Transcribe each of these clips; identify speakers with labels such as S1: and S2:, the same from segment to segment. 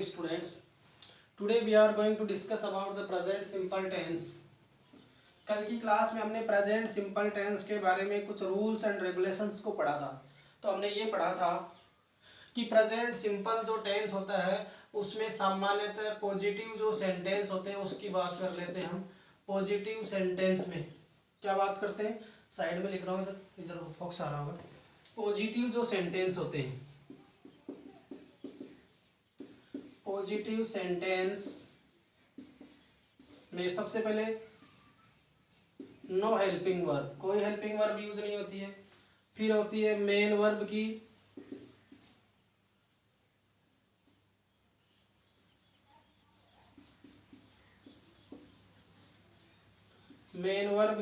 S1: morning students. Today we are going to discuss about the present simple tense. कल की class में हमने present simple tense के बारे में कुछ रूल्स एंड रेगुलेशंस को पढ़ा था। तो हमने ये पढ़ा था कि प्रेजेंट सिंपल जो टेंस होता है उसमें सामान्यतः पॉजिटिव जो सेंटेंस होते हैं उसकी बात कर लेते हैं हम। पॉजिटिव सेंटेंस में क्या बात करते हैं, साइड में लिख रहा हूँ, इधर इधर फोकस आ रहा होगा। पॉजिटिव जो सेंटेंस होते हैं, पॉजिटिव सेंटेंस में सबसे पहले नो हेल्पिंग वर्ब, कोई हेल्पिंग वर्ब यूज नहीं होती है। फिर होती है मेन वर्ब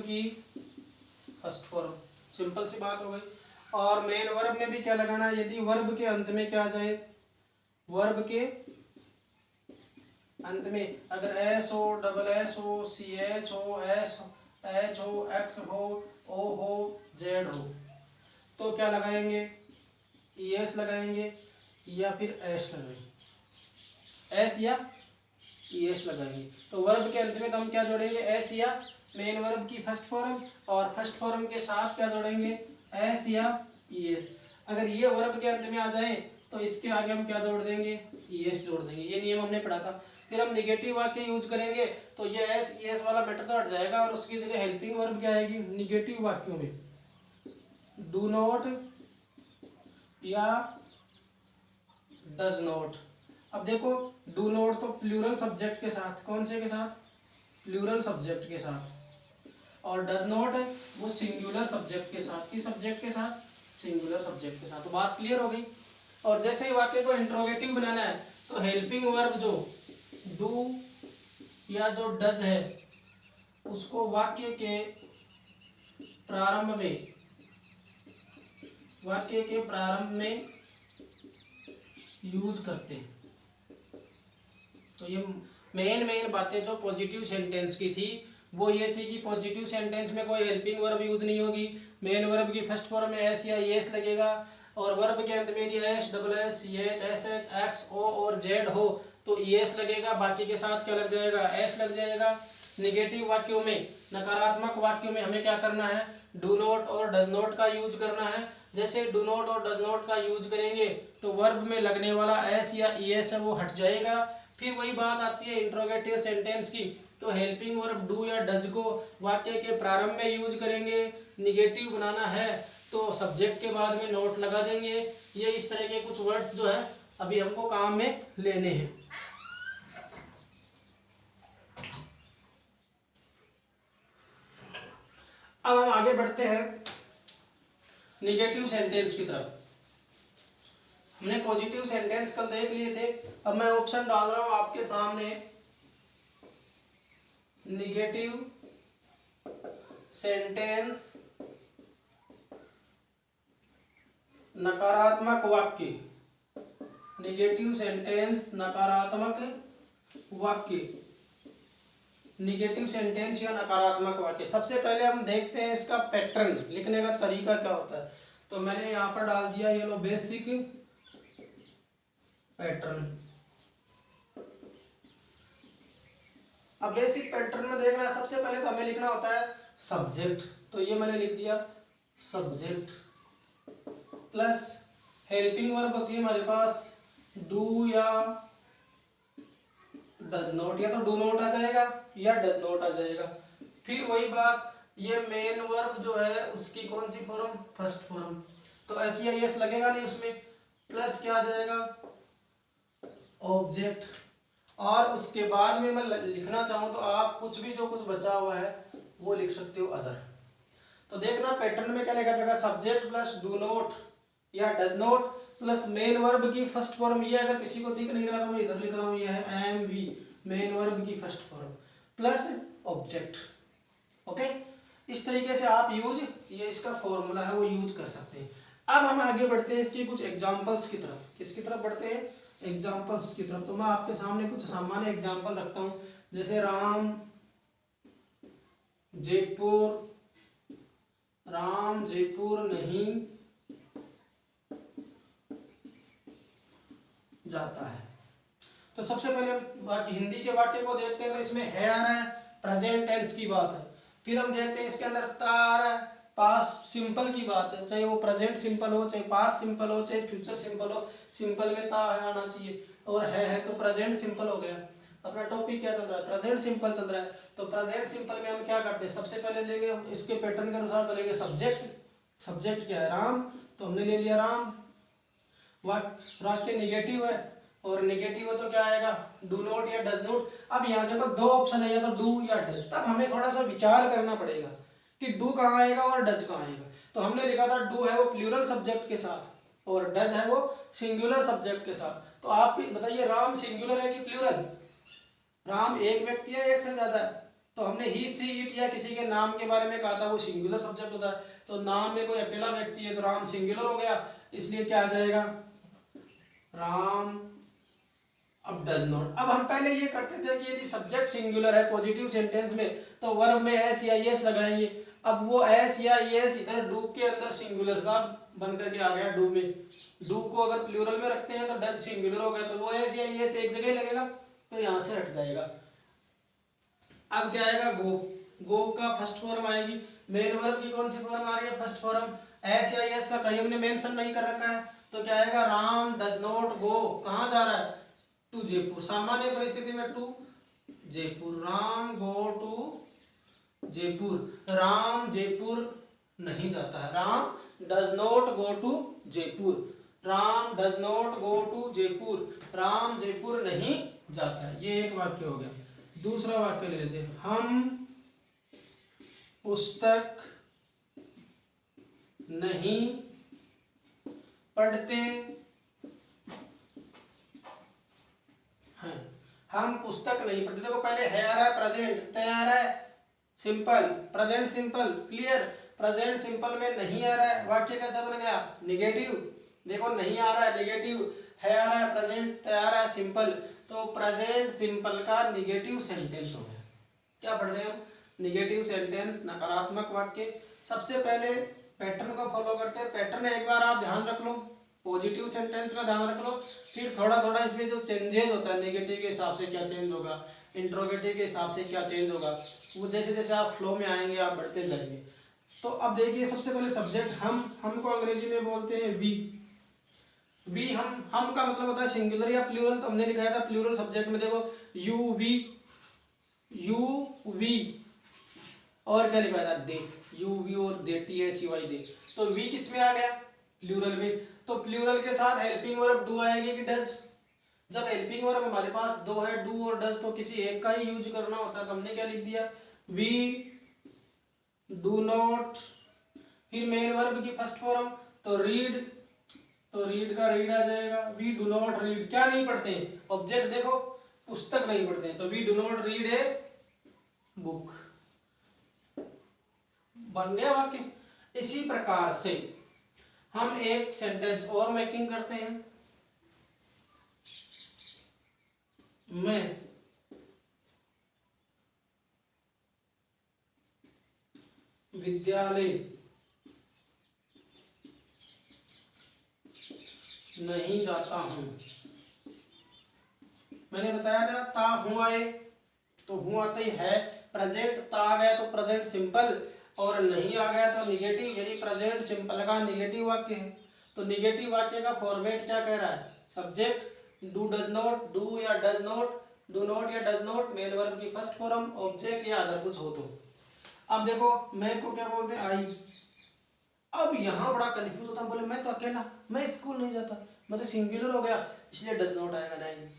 S1: की फर्स्ट फॉर्म, सिंपल सी बात हो गई। और मेन वर्ब में भी क्या लगाना है, यदि वर्ब के अंत में क्या आ जाए, वर्ब के अंत में अगर एस हो, डबल एस हो, सी एच हो, एस एच हो, एक्स हो, ओ हो, जेड हो, तो क्या लगाएंगे, एस लगाएंगे या फिर एस लगाएंगे, एस या एस लगाएंगे। तो वर्ब के अंत में तो हम क्या जोड़ेंगे, एस या मेन वर्ब की फर्स्ट फॉर्म, और फर्स्ट फॉर्म के साथ क्या जोड़ेंगे, एस या एस। अगर ये वर्ब के अंत में आ जाए तो इसके आगे हम क्या जोड़ देंगे, एस जोड़ देंगे। ये नियम हमने पढ़ा था। फिर हम निगेटिव वाक्य यूज करेंगे तो ये एस वाला मैटर तो हट जाएगा और उसकी जगह हेल्पिंग वर्ब क्या आएगी निगेटिव वाक्यों में, डू नॉट या डज नॉट। अब देखो डू नॉट तो प्लूरल सब्जेक्ट के साथ, कौन से के साथ, प्लूरल सब्जेक्ट के साथ, और डज नॉट वो सिंगुलर सब्जेक्ट के साथ। किस सब्जेक्ट के साथ, सिंगुलर सब्जेक्ट के साथ। तो बात क्लियर हो गई। और जैसे ही वाक्य को इंट्रोगेटिव बनाना है तो हेल्पिंग वर्ब जो डू या जो डज है उसको वाक्य के प्रारंभ में यूज करते हैं। तो ये मेन बातें जो पॉजिटिव सेंटेंस की थी वो ये थी कि पॉजिटिव सेंटेंस में कोई हेल्पिंग वर्ब यूज नहीं होगी। मेन वर्ब की फर्स्ट फॉर्म में एस या एस लगेगा, और वर्ब के अंत में यदि S, double S, C H, S H, X, O और जेड हो तो एस लगेगा, बाकी के साथ क्या लग जाएगा, एस लग जाएगा। निगेटिव वाक्यों में, नकारात्मक वाक्यों में हमें क्या करना है, डू नॉट और डज नॉट का यूज करना है। जैसे डू नॉट और डज नॉट का यूज करेंगे तो वर्ब में लगने वाला एस या एस है वो हट जाएगा। फिर वही बात आती है इंट्रोगेटिव सेंटेंस की, तो हेल्पिंग वर्ब डू या डज को वाक्य के प्रारंभ में यूज करेंगे। निगेटिव बनाना है तो सब्जेक्ट के बाद में नोट लगा देंगे। ये इस तरह के कुछ वर्ड्स जो है अभी हमको काम में लेने हैं। अब हम आगे बढ़ते हैं निगेटिव सेंटेंस की तरफ। हमने पॉजिटिव सेंटेंस कल देख लिए थे, अब मैं ऑप्शन डाल रहा हूं आपके सामने। निगेटिव सेंटेंस, नकारात्मक वाक्य, निगेटिव सेंटेंस नकारात्मक वाक्य, निगेटिव सेंटेंस या नकारात्मक वाक्य। सबसे पहले हम देखते हैं इसका पैटर्न, लिखने का तरीका क्या होता है। तो मैंने यहां पर डाल दिया ये लो बेसिक पैटर्न। अब बेसिक पैटर्न में देखना है, सबसे पहले तो हमें लिखना होता है सब्जेक्ट। तो ये मैंने लिख दिया सब्जेक्ट प्लस हेल्पिंग वर्ब होती है हमारे पास डू या डज नॉट, या तो डू नॉट आ जाएगा या डज नॉट आ जाएगा। फिर वही बात, ये मेन वर्ब जो है उसकी कौन सी फॉर्म, फर्स्ट फॉर्म, तो एस या एस लगेगा नहीं उसमें, प्लस क्या आ जाएगा ऑब्जेक्ट। और उसके बाद में मैं लिखना चाहूं तो आप कुछ भी जो कुछ बचा हुआ है वो लिख सकते हो अदर। तो देखना पैटर्न में क्या लिखा जाएगा, सब्जेक्ट प्लस डू नॉट या does not plus main verb की फर्स्ट फॉर्म। ये अगर किसी को दिख नहीं रहा तो मैं इधर लिख रहा हूं, ये है एम वी, मेन वर्ब की first form plus object. Okay, इस तरीके से आप यूज, ये इसका फॉर्मूला है वो यूज कर सकते हैं। अब हम आगे बढ़ते हैं इसकी कुछ एग्जांपल्स की तरफ। किसकी तरफ बढ़ते हैं, एग्जांपल्स की तरफ। तो मैं आपके सामने कुछ सामान्य एग्जांपल रखता हूं, जैसे राम जयपुर नहीं जाता है। तो सबसे पहले हम हिंदी के वाक्य को देखते हैं, तो इसमें है आ रहा है, प्रेजेंट टेंस की बात है। फिर हम देखते हैं इसके अंदर ता आ रहा है, पास्ट सिंपल की बात है, चाहे वो प्रेजेंट सिंपल हो, चाहे पास्ट सिंपल हो, चाहे फ्यूचर सिंपल हो, सिंपल में ता आना चाहिए। और है तो प्रेजेंट सिंपल हो गया। अपना टॉपिक क्या चल रहा है, प्रेजेंट सिंपल चल रहा है। तो प्रेजेंट सिंपल में हम क्या करते हैं, सबसे पहले लेंगे इसके पैटर्न के अनुसार चलेंगे सब्जेक्ट। सब्जेक्ट क्या है, राम, तो हमने ले लिया राम। वाक्य नेगेटिव है, और नेगेटिव है तो क्या आएगा, डू नॉट या डज नॉट। अब यहाँ देखो दो ऑप्शन है, या तो डू या डज, तब हमें थोड़ा सा विचार करना पड़ेगा कि डू कहाँ आएगा और डज कहाँ आएगा। तो हमने लिखा था डू है वो प्लूरल सब्जेक्ट के साथ, और डज है वो सिंगुलर सब्जेक्ट के साथ। तो आप बताइए, राम सिंगुलर है कि प्लूरल? राम एक व्यक्ति है, एक से ज्यादा है? तो हमने ही सी इट या किसी के नाम के बारे में कहा था, वो सिंगुलर सब्जेक्ट होता है। तो नाम में कोई अकेला व्यक्ति है तो राम सिंगुलर हो गया, इसलिए क्या आ जाएगा, राम। अब डज नॉट, अब हम पहले ये करते थे कि यदि सब्जेक्ट सिंगुलर है पॉजिटिव सेंटेंस में, तो वर्ब में एस या एस लगाएंगे। अब वो एस या एस इधर डू के अंदर सिंगुलर का बन करके आ गया, डू में। डू को अगर प्लूरल में रखते हैं तो डज सिंगुलर हो गया, तो वो एस या एस एक जगह लगेगा, तो यहां से हट जाएगा। अब क्या आएगा, गो। गो का फर्स्ट फॉर्म आएगी। मेन वर्ब की कौन सी फॉर्म आ रही है, फर्स्ट फॉर्म। एस या एस का कहीं हमने मेंशन नहीं कर रखा है, तो क्या आएगा, राम डज नॉट गो, कहां जा रहा है, टू जयपुर। सामान्य परिस्थिति में to Jaipur, Ram go to Jaipur. Ram Jaipur नहीं जाता है, Ram does not go to Jaipur. Ram does not go to Jaipur, Ram Jaipur नहीं जाता है। ये एक वाक्य हो गया। दूसरा वाक्य ले लेते हैं, हम पुस्तक नहीं पढ़ते हैं। हम पुस्तक नहीं पढ़ते। देखो पहले है आ रहा है प्रेजेंट, तय आ रहा है simple, present simple, clear. Present simple में नहीं आ रहा है, वाक्य कैसा बन गया, नेगेटिव। देखो नहीं आ रहा है नेगेटिव, है आ रहा है प्रेजेंट, तय आ रहा है सिंपल। तो प्रेजेंट सिंपल का नेगेटिव सेंटेंस हो गया। क्या पढ़ रहे हैं हम, नेगेटिव सेंटेंस, नकारात्मक वाक्य। सबसे पहले पैटर्न को फॉलो करते हैं। पैटर्न एक बार आप ध्यान रख लो, पॉजिटिव सेंटेंस का ध्यान रख लो, फिर थोड़ा थोड़ा इसमें जो चेंजेस होता है, नेगेटिव के हिसाब से क्या चेंज होगा, इंट्रोगेटिव के हिसाब से क्या चेंज होगा, वो जैसे जैसे आप फ्लो में आएंगे आप बढ़ते जाएंगे। तो अब देखिए, सबसे पहले सब्जेक्ट हम को अंग्रेजी में बोलते हैं वी। वी हम का मतलब होता है सिंगुलर या प्लूरल, तो हमने लिखा था प्लूरल सब्जेक्ट में। देखो यू वी, और क्या लिखा था, दे, यू वी और दे, टी एच वाई दे। तो वी किस में आ गया, प्लूरल में। तो प्लूरल के साथ हेल्पिंग वर्ब डू आएगी कि डज। जब हेल्पिंग वर्ब हमारे पास दो है, डू और डज, तो किसी एक का ही यूज करना होता है। तो हमने क्या लिख दिया, वी डू नॉट। फिर मेन वर्ब की फर्स्ट फॉर्म, तो रीड, तो रीड का रीड आ जाएगा। वी डू नॉट रीड, क्या नहीं पढ़ते हैं, ऑब्जेक्ट देखो, पुस्तक नहीं पढ़ते हैं, तो we do not read a book. बन गया वाक्य। इसी प्रकार से हम एक सेंटेंस और मेकिंग करते हैं। मैं विद्यालय नहीं जाता हूं। मैंने बताया था ता हूं आए, तो हूं आते ही है प्रेजेंट, ता आ गया तो प्रेजेंट सिंपल, और नहीं आ गया तो निगेटिव, यानी प्रेजेंट सिंपल का निगेटिव वाक्य है। तो निगेटिव वाक्य का फॉर्मेट क्या कह रहा है, subject do does not, do या डज नॉट, डू नॉट या डज नॉट, मेन वर्ब की फर्स्ट फॉर्म, ऑब्जेक्ट या अदर कुछ हो तो। अब देखो मैं को क्या बोलते हैं, आई। अब यहाँ बड़ा कंफ्यूज होता हूँ, बोले मैं तो अकेला, मैं स्कूल नहीं जाता, मैं तो सिंगुलर हो गया, इसलिए डज नॉट आएगा नहीं।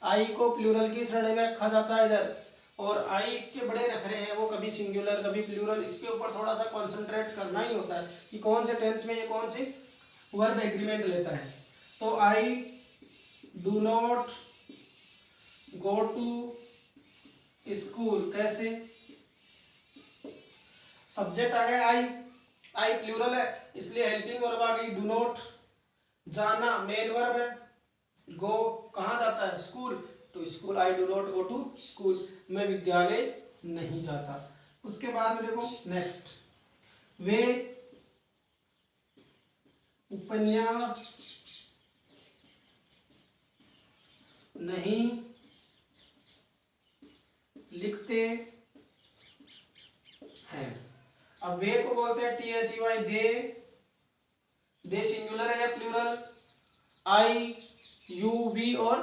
S1: आई को प्लूरल की श्रेणी में रखा जाता है इधर, और आई के बड़े रख रहे हैं वो, कभी सिंगुलर कभी प्लूरल, इसके ऊपर थोड़ा सा कॉन्सेंट्रेट करना ही होता है कि कौन से टेंस में ये कौन सी वर्ब एग्रीमेंट लेता है। तो I do not go to school, कैसे, सब्जेक्ट आ गया आई, आई प्लूरल है इसलिए हेल्पिंग वर्ब आ गई डू नॉट। जाना मेन वर्ब है, गो कहाँ जाता है, स्कूल, तो school, I do not go to school, मैं विद्यालय नहीं जाता। उसके बाद में देखो नेक्स्ट, वे उपन्यास नहीं लिखते हैं। अब वे को बोलते हैं THEY, दे सिंगुलर है या प्लूरल? आई यू वी और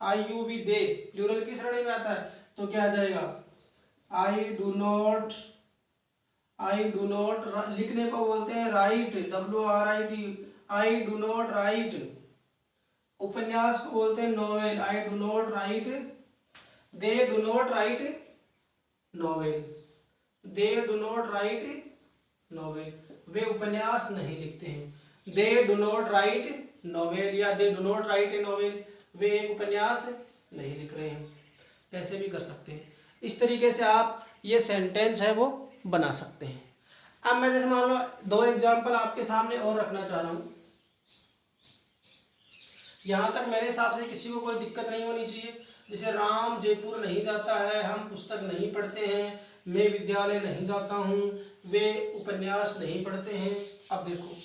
S1: आई यू वी दे प्लूरल की श्रेणी में आता है, तो क्या आ जाएगा? आई डू नॉट लिखने को बोलते हैं write, WRIT, I do not write. उपन्यास को बोलते हैं novel, I do not write, they do not write novel, they do not write novel, वे उपन्यास नहीं लिखते हैं। They do not write novel या they do not write a novel, वे एक उपन्यास नहीं लिख रहे हैं। ऐसे भी कर सकते हैं। इस तरीके से आप ये सेंटेंस है वो बना सकते हैं। अब मैं जैसे मान लो 2 एग्जाम्पल आपके सामने और रखना चाह रहा हूं। यहां तक मेरे हिसाब से किसी को कोई दिक्कत नहीं होनी चाहिए। जैसे राम जयपुर नहीं जाता है, हम पुस्तक नहीं पढ़ते हैं, मैं विद्यालय नहीं जाता हूं, वे उपन्यास नहीं पढ़ते हैं। अब देखो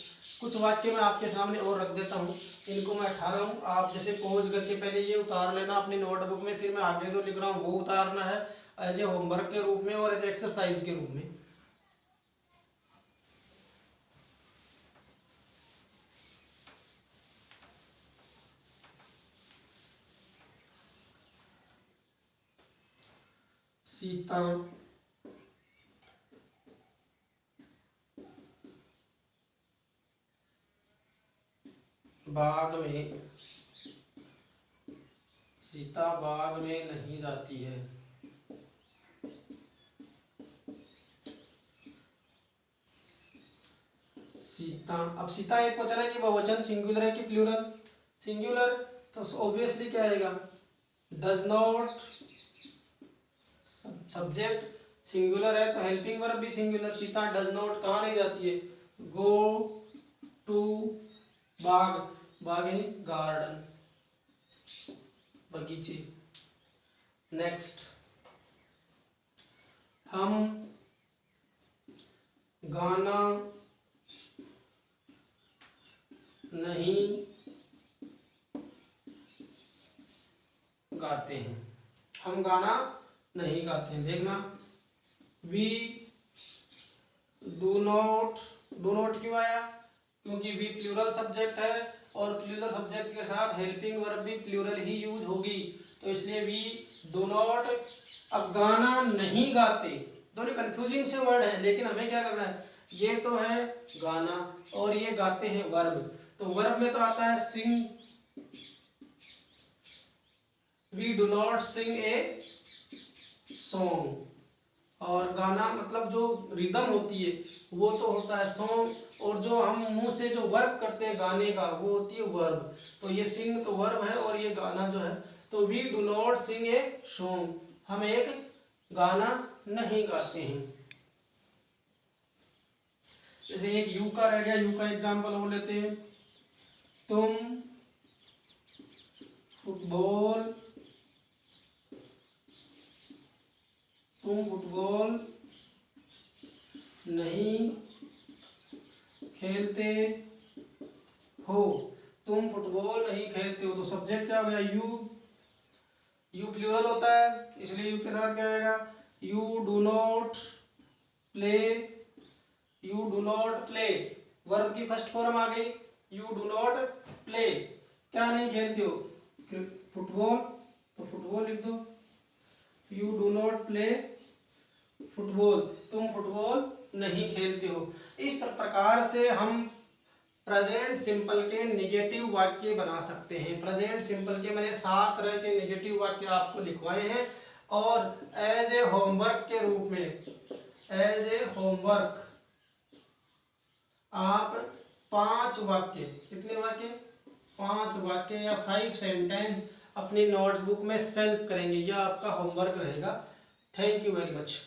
S1: कुछ वाक्य मैं आपके सामने और रख देता हूं, इनको मैं उठा रहा हूं, आप जैसे पॉज करके पहले ये उतार लेना अपनी नोटबुक में, फिर मैं आगे जो लिख रहा हूं वो उतारना है एज ए होमवर्क के रूप में और एज ए एक्सरसाइज के रूप में। सीता बाग में, सीता बाग में नहीं जाती है। सीता, अब सीता एक वचन है कि बहुवचन, सिंगुलर है कि प्लूरल? सिंगुलर, तो ऑब्वियसली क्या आएगा? डज नॉट, सब्जेक्ट सिंगुलर है तो हेल्पिंग वर्ब भी सिंगुलर। सीता डज नॉट कहाँ नहीं जाती है? गो टू बाग, बाग यानी गार्डन, बगीचे। नेक्स्ट, हम गाना नहीं गाते हैं, हम गाना नहीं गाते हैं। देखना, वी डू नॉट क्यों आया? क्योंकि वी प्लूरल सब्जेक्ट है और प्लूरल सब्जेक्ट के साथ हेल्पिंग वर्ब भी प्लूरल ही यूज होगी, तो इसलिए वी डू नॉट। अब गाना नहीं गाते, दोनों कंफ्यूजिंग से वर्ड है, लेकिन हमें क्या करना है? ये तो है गाना और ये गाते हैं वर्ब, तो वर्ब में तो आता है sing, we do not sing a song, और गाना मतलब जो रिदम होती है वो तो होता है सॉन्ग, और जो हम मुंह से जो वर्ब करते हैं गाने का वो होती है वर्ब। तो ये सिंग तो वर्ब है और ये गाना जो है, तो we do not sing a song, हम एक गाना नहीं गाते हैं। जैसे एक यू का रह गया, यू का एग्जांपल और लेते हैं। तुम फुटबॉल नहीं खेलते हो, तुम फुटबॉल नहीं खेलते हो, तो सब्जेक्ट क्या हो गया? यू प्लूरल होता है इसलिए यू के साथ क्या आएगा? You do not play, verb की फर्स्ट फॉर्म आ गई, यू डू नॉट प्ले, क्या नहीं खेलते हो? फुटबॉल, तो फुटबॉल लिख दो, you do not play football, तुम फुटबॉल नहीं खेलते हो। इस प्रकार से हम प्रेजेंट सिंपल के नेगेटिव वाक्य बना सकते हैं। प्रेजेंट सिंपल के मैंने 7 तरह के नेगेटिव वाक्य आपको लिखवाए हैं, और एज ए होमवर्क के रूप में, एज ए होमवर्क आप 5 वाक्य, कितने वाक्य? 5 वाक्य या 5 सेंटेंस अपनी नोटबुक में सेल्फ करेंगे, यह आपका होमवर्क रहेगा। Thank you very much.